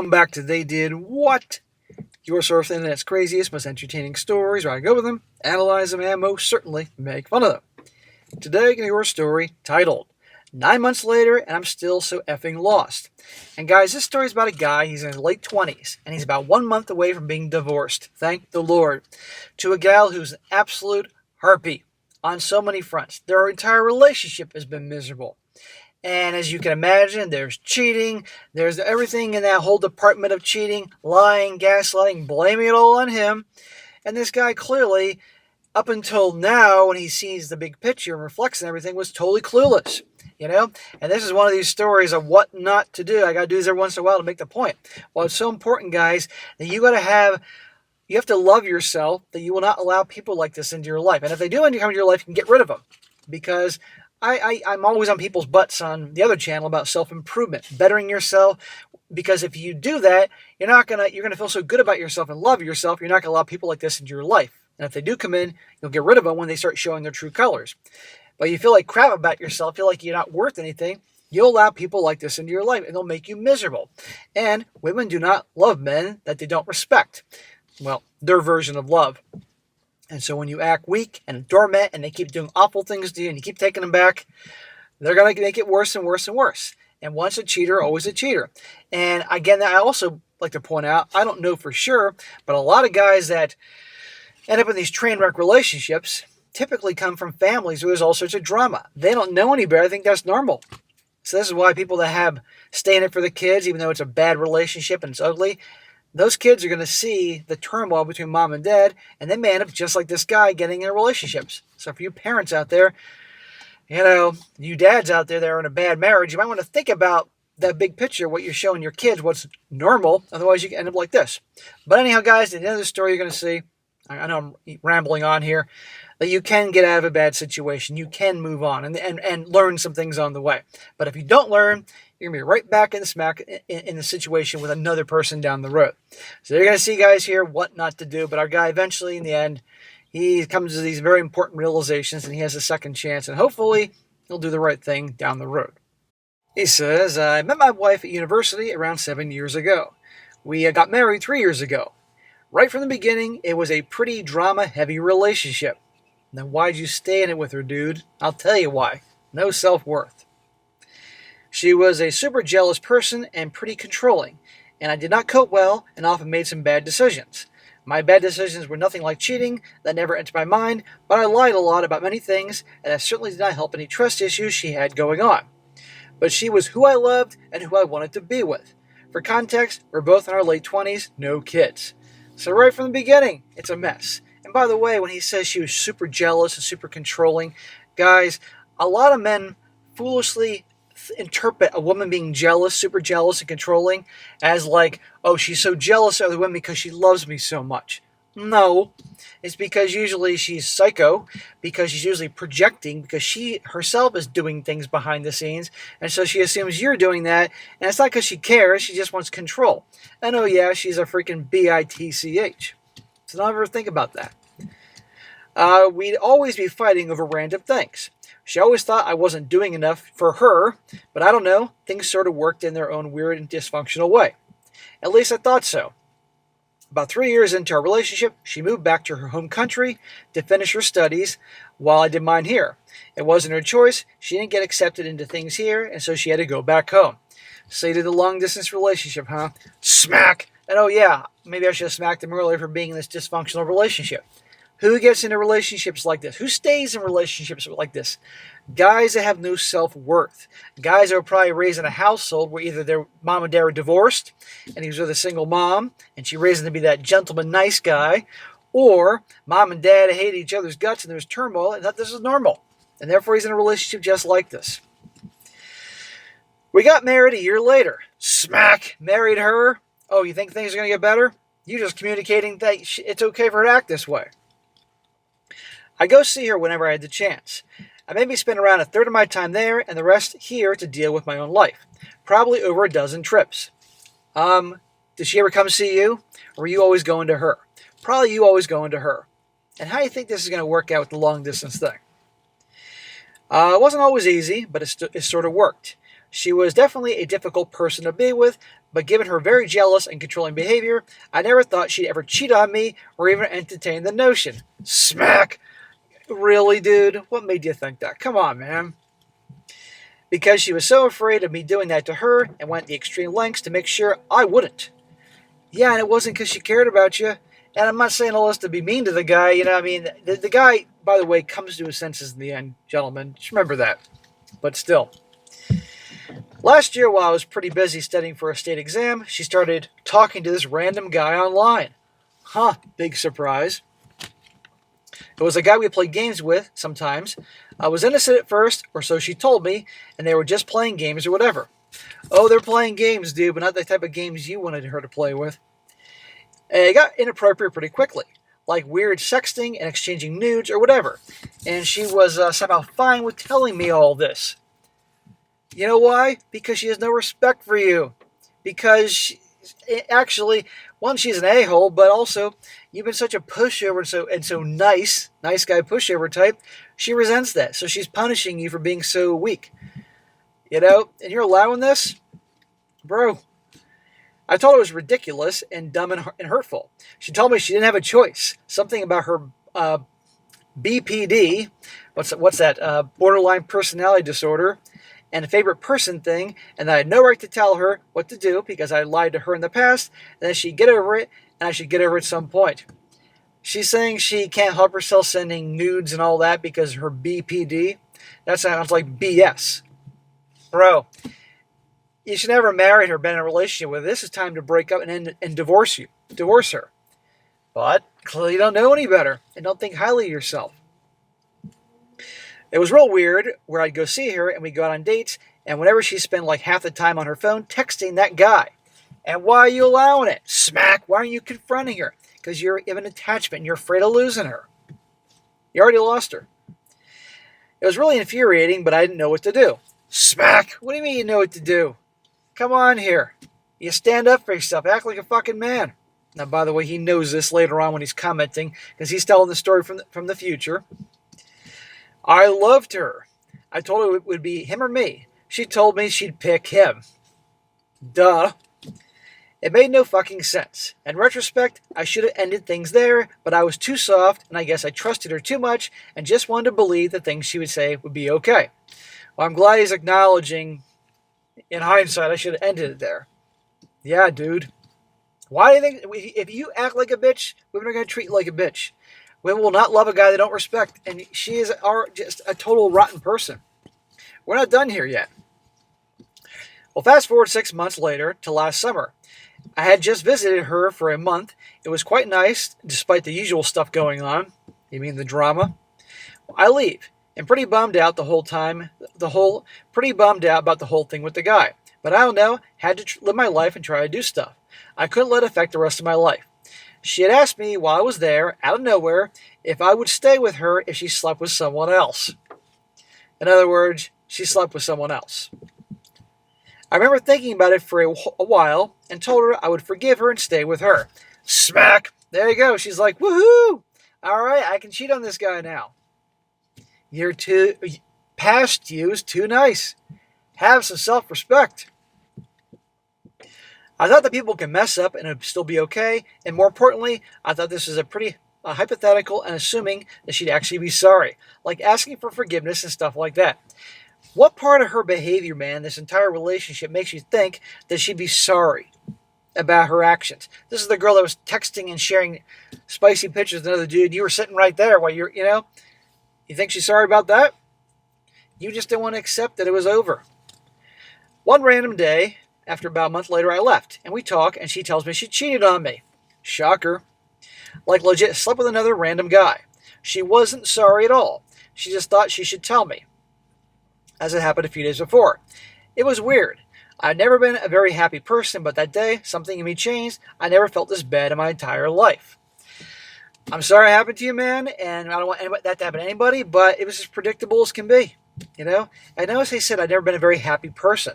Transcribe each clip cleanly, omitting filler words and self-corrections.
Welcome back to They Did What? Your source of the internet's craziest, most entertaining stories, where I go with them, analyze them, and most certainly make fun of them. Today, I'm going to hear a story titled 9 months Later, and I'm Still So Effing Lost. And guys, this story is about a guy, he's in his late 20s, and he's about 1 month away from being divorced, thank the Lord, to a gal who's an absolute harpy on so many fronts. Their entire relationship has been miserable. And as you can imagine, there's cheating, there's everything in that whole department of cheating, lying, gaslighting, blaming it all on him. And this guy clearly, up until now, when he sees the big picture and reflects on everything, was totally clueless. And this is one of these stories of what not to do. I got to do this every once in a while to make the point. Well, it's so important, guys, that you have to love yourself, that you will not allow people like this into your life. And if they do come into your life, you can get rid of them. Because I'm always on people's butts on the other channel about self-improvement, bettering yourself. Because if you do that, you're gonna feel so good about yourself and love yourself. You're not gonna allow people like this into your life. And if they do come in, you'll get rid of them when they start showing their true colors. But you feel like crap about yourself, feel like you're not worth anything, you'll allow people like this into your life, and they'll make you miserable. And women do not love men that they don't respect. Well, their version of love. And so when you act weak and a doormat and they keep doing awful things to you and you keep taking them back, they're going to make it worse and worse and worse. And once a cheater, always a cheater. And again, I also like to point out, I don't know for sure, but a lot of guys that end up in these train wreck relationships typically come from families where there's all sorts of drama. They don't know any better. I think that's normal. So this is why people that stay in it for the kids, even though it's a bad relationship and it's ugly, those kids are going to see the turmoil between mom and dad, and they may end up just like this guy getting in relationships. So for you parents out there, you dads out there that are in a bad marriage, you might want to think about that big picture, what you're showing your kids, what's normal. Otherwise, you can end up like this. But anyhow, guys, at the end of the story, you're going to see, I know I'm rambling on here, that you can get out of a bad situation. You can move on and learn some things on the way. But if you don't learn, you're going to be right back in the situation with another person down the road. So you're going to see, guys, here what not to do. But our guy eventually, in the end, he comes to these very important realizations and he has a second chance. And hopefully, he'll do the right thing down the road. He says, I met my wife at university around 7 years ago. We got married 3 years ago. Right from the beginning, it was a pretty drama-heavy relationship. Then why'd you stay in it with her, dude? I'll tell you why. No self-worth. She was a super jealous person and pretty controlling, and I did not cope well and often made some bad decisions. My bad decisions were nothing like cheating, that never entered my mind, but I lied a lot about many things, and that certainly did not help any trust issues she had going on. But she was who I loved and who I wanted to be with. For context, we're both in our late 20s, no kids. So right from the beginning, it's a mess. And by the way, when he says she was super jealous and super controlling, guys, a lot of men foolishly interpret a woman being jealous, super jealous and controlling as like, oh, she's so jealous of the women because she loves me so much. No, it's because usually she's psycho, because she's usually projecting, because she herself is doing things behind the scenes, and so she assumes you're doing that, and it's not because she cares, she just wants control. And oh yeah, she's a freaking bitch. So don't ever think about that. We'd always be fighting over random things. She always thought I wasn't doing enough for her, but I don't know, things sort of worked in their own weird and dysfunctional way. At least I thought so. About 3 years into our relationship, she moved back to her home country to finish her studies while I did mine here. It wasn't her choice. She didn't get accepted into things here, and so she had to go back home. So you did a long-distance relationship, huh? Smack! And oh yeah, maybe I should have smacked him earlier for being in this dysfunctional relationship. Who gets into relationships like this? Who stays in relationships like this? Guys that have no self-worth. Guys that were probably raised in a household where either their mom and dad were divorced and he was with a single mom and she raised him to be that gentleman, nice guy, or mom and dad hated each other's guts and there was turmoil and thought this was normal. And therefore he's in a relationship just like this. We got married a year later. Smack! Married her. Oh, you think things are going to get better? You're just communicating that it's okay for her to act this way. I go see her whenever I had the chance. I maybe spend around a third of my time there and the rest here to deal with my own life. Probably over a dozen trips. Did she ever come see you? Or were you always going to her? Probably you always going to her. And how do you think this is going to work out with the long distance thing? It wasn't always easy, but it sort of worked. She was definitely a difficult person to be with, but given her very jealous and controlling behavior, I never thought she'd ever cheat on me or even entertain the notion. Smack! Really, dude? What made you think that? Come on, man. Because she was so afraid of me doing that to her and went the extreme lengths to make sure I wouldn't. Yeah, and it wasn't because she cared about you. And I'm not saying all this to be mean to the guy. I mean, the guy, by the way, comes to his senses in the end, gentlemen. Just remember that. But still. Last year, while I was pretty busy studying for a state exam, she started talking to this random guy online. Huh, big surprise. It was a guy we played games with sometimes. I was innocent at first, or so she told me, and they were just playing games or whatever. Oh, they're playing games, dude, but not the type of games you wanted her to play with. And it got inappropriate pretty quickly, like weird sexting and exchanging nudes or whatever. And she was somehow fine with telling me all this. You know why? Because she has no respect for you. Because actually, one, she's an a-hole, but also you've been such a pushover and so nice guy pushover type. She resents that, so she's punishing you for being so weak. And you're allowing this? Bro. I told her it was ridiculous and dumb and hurtful. She told me she didn't have a choice. Something about her BPD, what's that? Borderline personality disorder, and a favorite person thing, and that I had no right to tell her what to do because I lied to her in the past, and that she'd get over it, and I should get over it at some point. She's saying she can't help herself sending nudes and all that because of her BPD. That sounds like BS. Bro, you should never marry her, been in a relationship with her. This is time to break up and divorce her. But clearly you don't know any better and don't think highly of yourself. It was real weird where I'd go see her and we'd go out on dates, and whenever she spent like half the time on her phone texting that guy. And why are you allowing it? Smack! Why aren't you confronting her? Because you have an attachment and you're afraid of losing her. You already lost her. It was really infuriating, but I didn't know what to do. Smack! What do you mean you know what to do? Come on here. You stand up for yourself. Act like a fucking man. Now, by the way, he knows this later on when he's commenting, because he's telling the story from the future. I loved her. I told her it would be him or me. She told me she'd pick him. Duh. It made no fucking sense. In retrospect, I should have ended things there, but I was too soft, and I guess I trusted her too much and just wanted to believe the things she would say would be okay. Well, I'm glad he's acknowledging, in hindsight, I should have ended it there. Yeah, dude. Why do you think, if you act like a bitch, women are going to treat you like a bitch. Women will not love a guy they don't respect, and she is just a total rotten person. We're not done here yet. Well, fast forward 6 months later to last summer. I had just visited her for a month. It was quite nice, despite the usual stuff going on. You mean the drama? I leave, and pretty bummed out pretty bummed out about the whole thing with the guy. But I don't know, had to live my life and try to do stuff. I couldn't let it affect the rest of my life. She had asked me while I was there, out of nowhere, if I would stay with her if she slept with someone else. In other words, she slept with someone else. I remember thinking about it for a while and told her I would forgive her and stay with her. Smack! There you go. She's like, woohoo! All right, I can cheat on this guy now. Past you is too nice. Have some self-respect. I thought that people can mess up and it'd still be okay. And more importantly, I thought this was a pretty hypothetical and assuming that she'd actually be sorry. Like asking for forgiveness and stuff like that. What part of her behavior, man, this entire relationship makes you think that she'd be sorry about her actions? This is the girl that was texting and sharing spicy pictures with another dude. You were sitting right there while you think she's sorry about that? You just didn't want to accept that it was over. One random day, after about a month later, I left, and we talk, and she tells me she cheated on me. Shocker. Like legit, slept with another random guy. She wasn't sorry at all. She just thought she should tell me, as it happened a few days before. It was weird. I'd never been a very happy person, but that day, something in me changed. I never felt this bad in my entire life. I'm sorry it happened to you, man, and I don't want that to happen to anybody, but it was as predictable as can be. I noticed he said I'd never been a very happy person.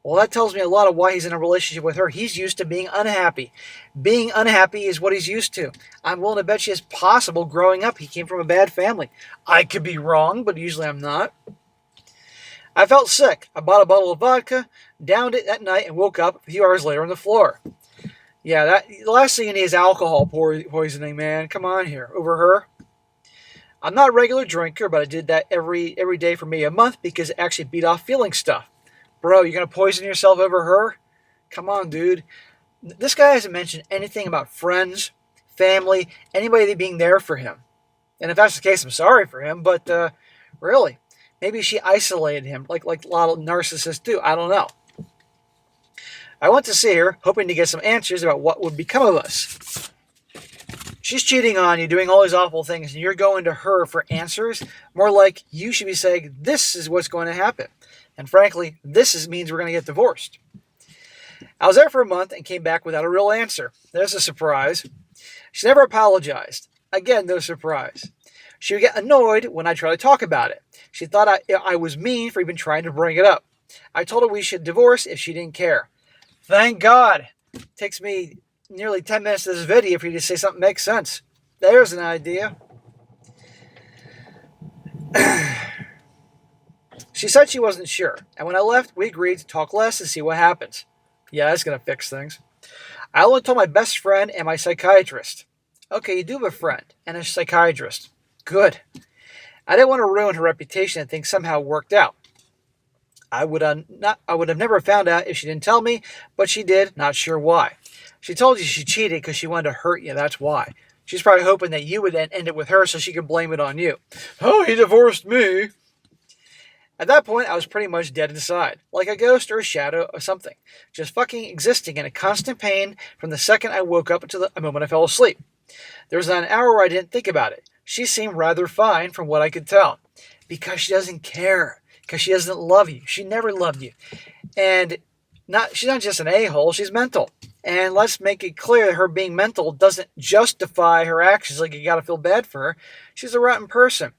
Well, that tells me a lot of why he's in a relationship with her. He's used to being unhappy. Being unhappy is what he's used to. I'm willing to bet you it's possible growing up he came from a bad family. I could be wrong, but usually I'm not. I felt sick. I bought a bottle of vodka, downed it that night, and woke up a few hours later on the floor. Yeah, the last thing you need is alcohol poisoning, man. Come on here. Over her. I'm not a regular drinker, but I did that every day for maybe a month because it actually beat off feeling stuff. Bro, you're going to poison yourself over her? Come on, dude. This guy hasn't mentioned anything about friends, family, anybody being there for him. And if that's the case, I'm sorry for him, but really, maybe she isolated him like a lot of narcissists do. I don't know. I went to see her, hoping to get some answers about what would become of us. She's cheating on you, doing all these awful things, and you're going to her for answers? More like you should be saying, this is what's going to happen. And frankly, means we're going to get divorced. I was there for a month and came back without a real answer. There's a surprise. She never apologized. Again, no surprise. She would get annoyed when I tried to talk about it. She thought I was mean for even trying to bring it up. I told her we should divorce if she didn't care. Thank God. It takes me nearly 10 minutes of this video for you to say something that makes sense. There's an idea. She said she wasn't sure, and when I left, we agreed to talk less and see what happens. Yeah, that's going to fix things. I only told my best friend and my psychiatrist. Okay, you do have a friend and a psychiatrist. Good. I didn't want to ruin her reputation and things somehow worked out. I would have never found out if she didn't tell me, but she did, not sure why. She told you she cheated because she wanted to hurt you, that's why. She's probably hoping that you would then end it with her so she could blame it on you. Oh, he divorced me. At that point, I was pretty much dead inside, like a ghost or a shadow or something, just fucking existing in a constant pain from the second I woke up until the moment I fell asleep. There was not an hour where I didn't think about it. She seemed rather fine from what I could tell, because she doesn't care, because she doesn't love you. She never loved you. And she's not just an a-hole, she's mental. And let's make it clear that her being mental doesn't justify her actions like you gotta feel bad for her. She's a rotten person.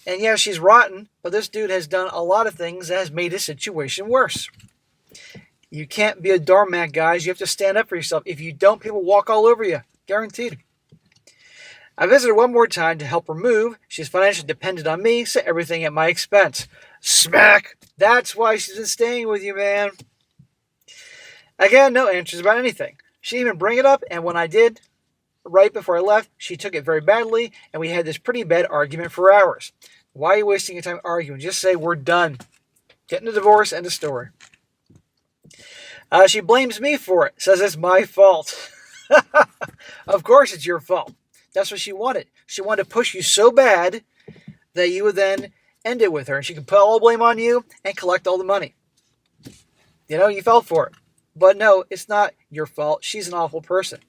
And yeah, she's rotten, but this dude has done a lot of things that has made his situation worse. You can't be a doormat, guys. You have to stand up for yourself. If you don't, people walk all over you. Guaranteed. I visited one more time to help her move. She's financially dependent on me, so everything at my expense. Smack! That's why she's been staying with you, man. Again, no answers about anything. She didn't even bring it up, and when I did, right before I left, she took it very badly, and we had this pretty bad argument for hours. Why are you wasting your time arguing? Just say, we're done. Getting a divorce, end of story. She blames me for it, says it's my fault. Of course it's your fault. That's what she wanted. She wanted to push you so bad that you would then end it with her, and she could put all the blame on you and collect all the money. You know, you fell for it. But no, it's not your fault. She's an awful person.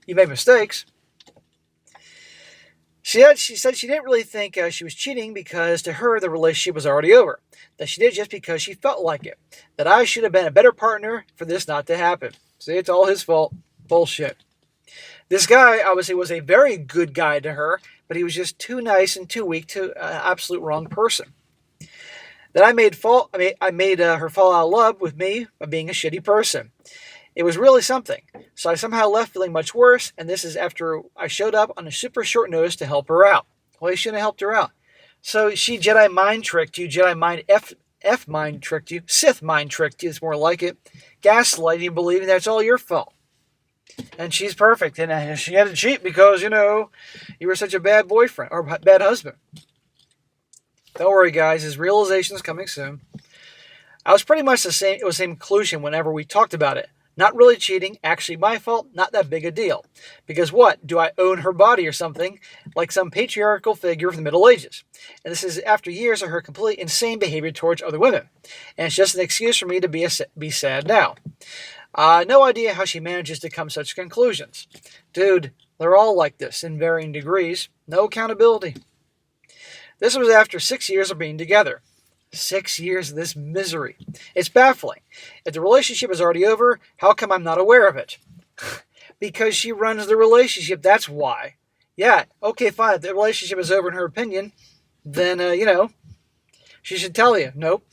You made mistakes. She said she didn't really think she was cheating because to her the relationship was already over. That she did it just because she felt like it. That I should have been a better partner for this not to happen. See, it's all his fault. Bullshit. This guy obviously was a very good guy to her, but he was just too nice and too weak to an absolute wrong person. That I made her fall out of love with me by being a shitty person. It was really something. So I somehow left feeling much worse, and this is after I showed up on a super short notice to help her out. Well, you shouldn't have helped her out. So she Jedi mind tricked you, Jedi mind F mind tricked you, Sith mind tricked you, it's more like it, gaslighting you, believing that's all your fault. And she's perfect, and she had to cheat because, you know, you were such a bad boyfriend, or bad husband. Don't worry, guys, his realization is coming soon. I was pretty much it was the same conclusion whenever we talked about it. Not really cheating, actually my fault, not that big a deal. Because what, do I own her body or something, like some patriarchal figure from the Middle Ages? And this is after years of her completely insane behavior towards other women. And it's just an excuse for me to be sad now. No idea how she manages to come to such conclusions. Dude, they're all like this in varying degrees. No accountability. This was after 6 years of being together. 6 years of this misery. It's baffling. If the relationship is already over, how come I'm not aware of it? Because she runs the relationship, that's why. Yeah, okay, fine. If the relationship is over in her opinion, then, she should tell you. Nope.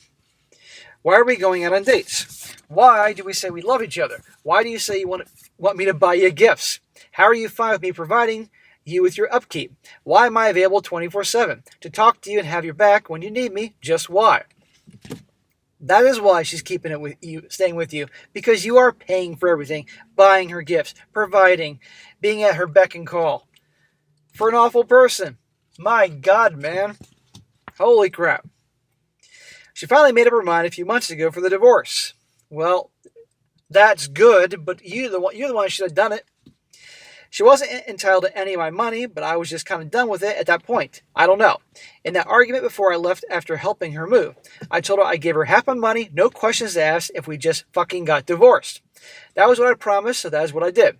Why are we going out on dates? Why do we say we love each other? Why do you say you want me to buy you gifts? How are you fine with me providing you with your upkeep? Why am I available 24/7? To talk to you and have your back when you need me? Just why? That is why she's keeping it with you, staying with you, because you are paying for everything, buying her gifts, providing, being at her beck and call. For an awful person. My God, man. Holy crap. She finally made up her mind a few months ago for the divorce. Well, that's good, but you're the one who should have done it. She wasn't entitled to any of my money, but I was just kind of done with it at that point. I don't know. In that argument before I left after helping her move, I told her I'd give her half my money, no questions asked, if we just fucking got divorced. That was what I promised, so that is what I did.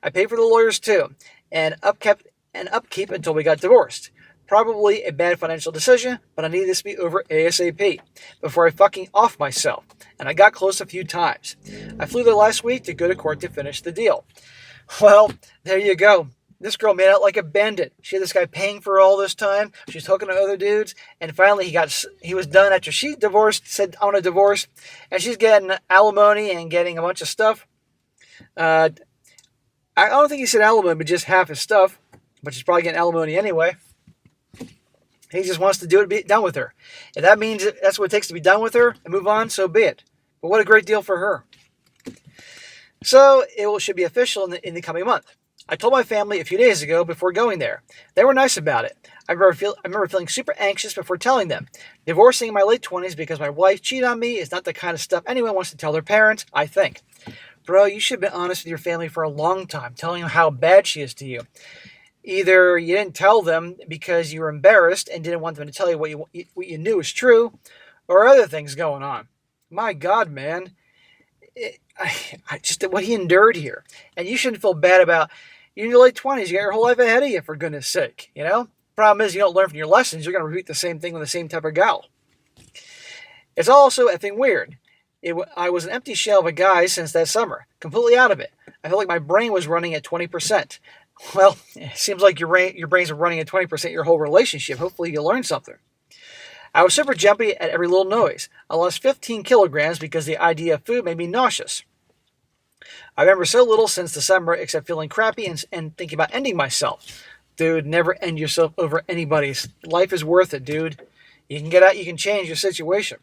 I paid for the lawyers too, and upkeep until we got divorced. Probably a bad financial decision, but I needed this to be over ASAP before I fucking off myself, and I got close a few times. I flew there last week to go to court to finish the deal. Well, there you go. This girl made out like a bandit. She had this guy paying for all this time. She's hooking to other dudes, and finally he was done after she divorced. Said I want a divorce, and she's getting alimony and getting a bunch of stuff. I don't think he said alimony, but just half his stuff. But she's probably getting alimony anyway. He just wants to do it, be done with her. If that means that's what it takes to be done with her and move on, so be it. But what a great deal for her. So it should be official in the coming month. I told my family a few days ago before going there. They were nice about it. I remember feeling super anxious before telling them. Divorcing in my late 20s because my wife cheated on me is not the kind of stuff anyone wants to tell their parents, I think. Bro, you should have been honest with your family for a long time, telling them how bad she is to you. Either you didn't tell them because you were embarrassed and didn't want them to tell you what you knew was true, or other things going on. My God, man. I just what he endured here. And you shouldn't feel bad about, you're in your late 20s, you got your whole life ahead of you, for goodness sake, you know? Problem is, you don't learn from your lessons, you're going to repeat the same thing with the same type of gal. It's also effing weird. I was an empty shell of a guy since that summer, completely out of it. I felt like my brain was running at 20%. Well, it seems like your brains are running at 20% your whole relationship. Hopefully you learn something. I was super jumpy at every little noise. I lost 15 kilograms because the idea of food made me nauseous. I remember so little since December except feeling crappy and thinking about ending myself. Dude, never end yourself over anybody's. Life is worth it, dude. You can get out, you can change your situation.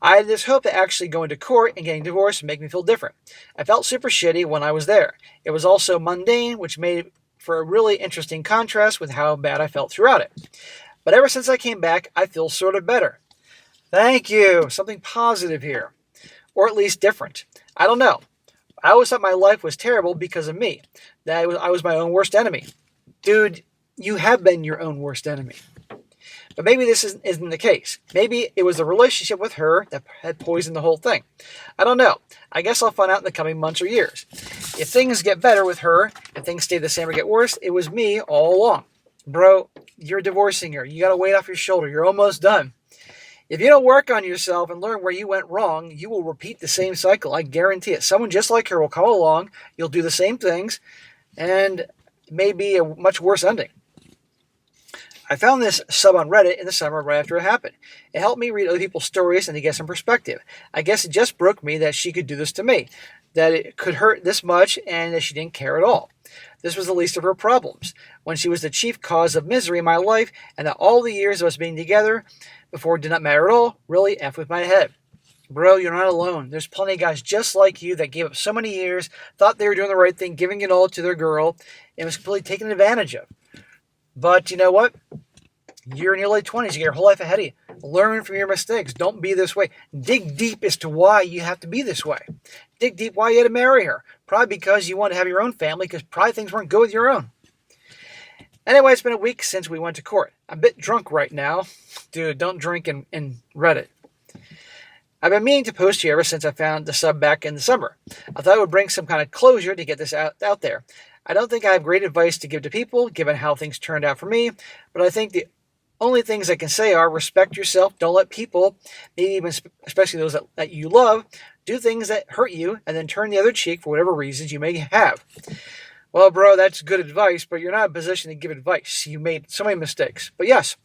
I had this hope that actually going to court and getting divorced would make me feel different. I felt super shitty when I was there. It was also mundane, which made for a really interesting contrast with how bad I felt throughout it. But ever since I came back, I feel sort of better. Thank you. Something positive here. Or at least different. I don't know. I always thought my life was terrible because of me. That I was my own worst enemy. Dude, you have been your own worst enemy. But maybe this isn't the case. Maybe it was the relationship with her that had poisoned the whole thing. I don't know. I guess I'll find out in the coming months or years. If things get better with her, and things stay the same or get worse, it was me all along. Bro, you're divorcing her. You got to weight off your shoulder. You're almost done. If you don't work on yourself and learn where you went wrong, you will repeat the same cycle. I guarantee it. Someone just like her will come along, you'll do the same things, and maybe a much worse ending. I found this sub on Reddit in the summer right after it happened. It helped me read other people's stories and to get some perspective. I guess it just broke me that she could do this to me, that it could hurt this much, and that she didn't care at all. This was the least of her problems, when she was the chief cause of misery in my life, and that all the years of us being together before did not matter at all, really F with my head. Bro, you're not alone. There's plenty of guys just like you that gave up so many years, thought they were doing the right thing, giving it all to their girl, and was completely taken advantage of. But you know what? You're in your late 20s. You got your whole life ahead of you. Learn from your mistakes. Don't be this way. Dig deep as to why you have to be this way. Dig deep why you had to marry her. Probably because you want to have your own family, because probably things weren't good with your own. Anyway, it's been a week since we went to court. I'm a bit drunk right now. Dude, don't drink in Reddit. I've been meaning to post here ever since I found the sub back in the summer. I thought it would bring some kind of closure to get this out there. I don't think I have great advice to give to people, given how things turned out for me, but I think the only things I can say are respect yourself, don't let people, maybe even especially those that you love, do things that hurt you, and then turn the other cheek for whatever reasons you may have. Well, bro, that's good advice, but you're not in a position to give advice. You made so many mistakes. But yes,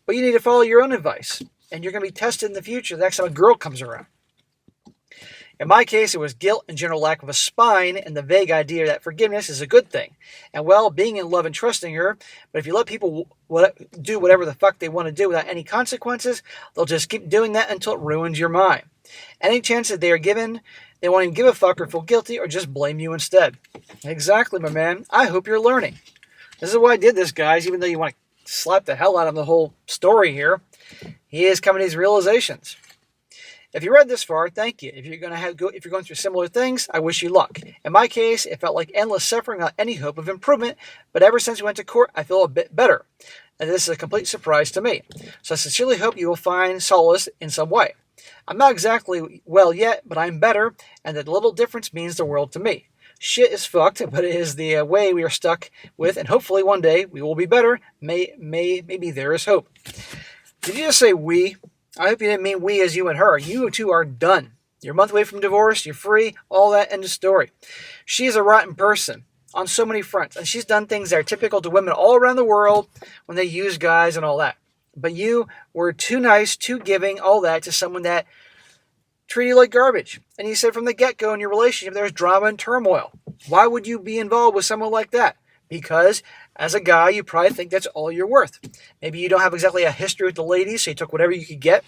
but you need to follow your own advice, and you're going to be tested in the future the next time a girl comes around. In my case, it was guilt and general lack of a spine and the vague idea that forgiveness is a good thing. And well, being in love and trusting her, but if you let people do whatever the fuck they want to do without any consequences, they'll just keep doing that until it ruins your mind. Any chance that they are given, they won't even give a fuck or feel guilty or just blame you instead. Exactly, my man. I hope you're learning. This is why I did this, guys, even though you want to slap the hell out of the whole story here. He is coming to these realizations. If you read this far, thank you. If you're going through similar things, I wish you luck. In my case, it felt like endless suffering without any hope of improvement, but ever since we went to court, I feel a bit better. And this is a complete surprise to me. So I sincerely hope you will find solace in some way. I'm not exactly well yet, but I'm better, and the little difference means the world to me. Shit is fucked, but it is the way we are stuck with, and hopefully one day we will be better. Maybe there is hope. Did you just say we? I hope you didn't mean we as you and her. You two are done. You're a month away from divorce. You're free. All that, end of story. She is a rotten person on so many fronts. And she's done things that are typical to women all around the world when they use guys and all that. But you were too nice, too giving, all that to someone that treated you like garbage. And you said from the get-go in your relationship there's drama and turmoil. Why would you be involved with someone like that? Because as a guy, you probably think that's all you're worth. Maybe you don't have exactly a history with the ladies, so you took whatever you could get.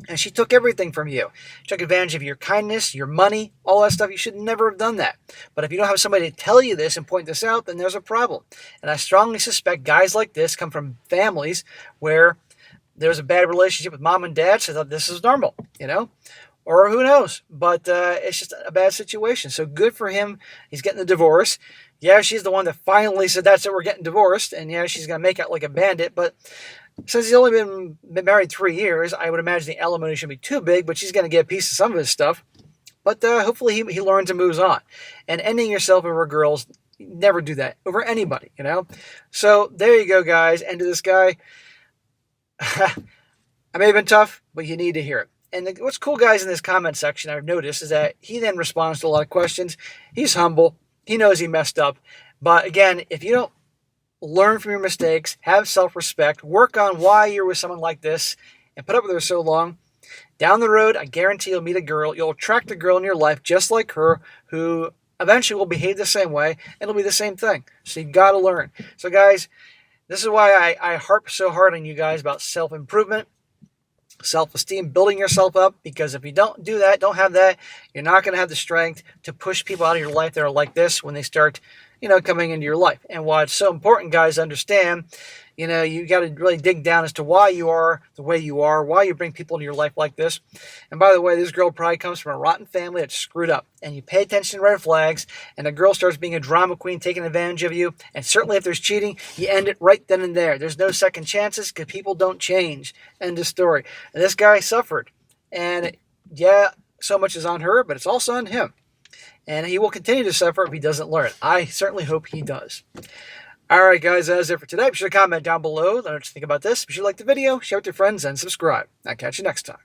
And she took everything from you. She took advantage of your kindness, your money, all that stuff. You should never have done that. But if you don't have somebody to tell you this and point this out, then there's a problem. And I strongly suspect guys like this come from families where there's a bad relationship with mom and dad, so they thought this is normal, Or who knows? But it's just a bad situation. So good for him. He's getting the divorce. Yeah, she's the one that finally said that's it, we're getting divorced. And yeah, she's going to make out like a bandit. But since he's only been married 3 years, I would imagine the alimony shouldn't be too big, but she's going to get a piece of some of his stuff. But hopefully he learns and moves on. And ending yourself over girls, never do that over anybody, So there you go, guys. End of this guy. I may have been tough, but you need to hear it. And what's cool, guys, in this comment section I've noticed is that he then responds to a lot of questions. He's humble. He knows he messed up. But again, if you don't learn from your mistakes, have self-respect, work on why you're with someone like this, and put up with her so long, down the road, I guarantee you'll meet a girl. You'll attract a girl in your life just like her who eventually will behave the same way, and it'll be the same thing. So you got to learn. So, guys, this is why I harp so hard on you guys about self-improvement, self-esteem, building yourself up, because if you don't do that, don't have that, you're not going to have the strength to push people out of your life that are like this when they start, coming into your life. And why it's so important, guys, to understand, you got to really dig down as to why you are the way you are, why you bring people into your life like this. And by the way, this girl probably comes from a rotten family that's screwed up. And you pay attention to red flags, and the girl starts being a drama queen, taking advantage of you. And certainly if there's cheating, you end it right then and there. There's no second chances because people don't change. End of story. And this guy suffered. And yeah, so much is on her, but it's also on him. And he will continue to suffer if he doesn't learn. I certainly hope he does. All right, guys, that's it for today. Be sure to comment down below. Let us know what you think about this. Be sure to like the video, share it with your friends, and subscribe. I'll catch you next time.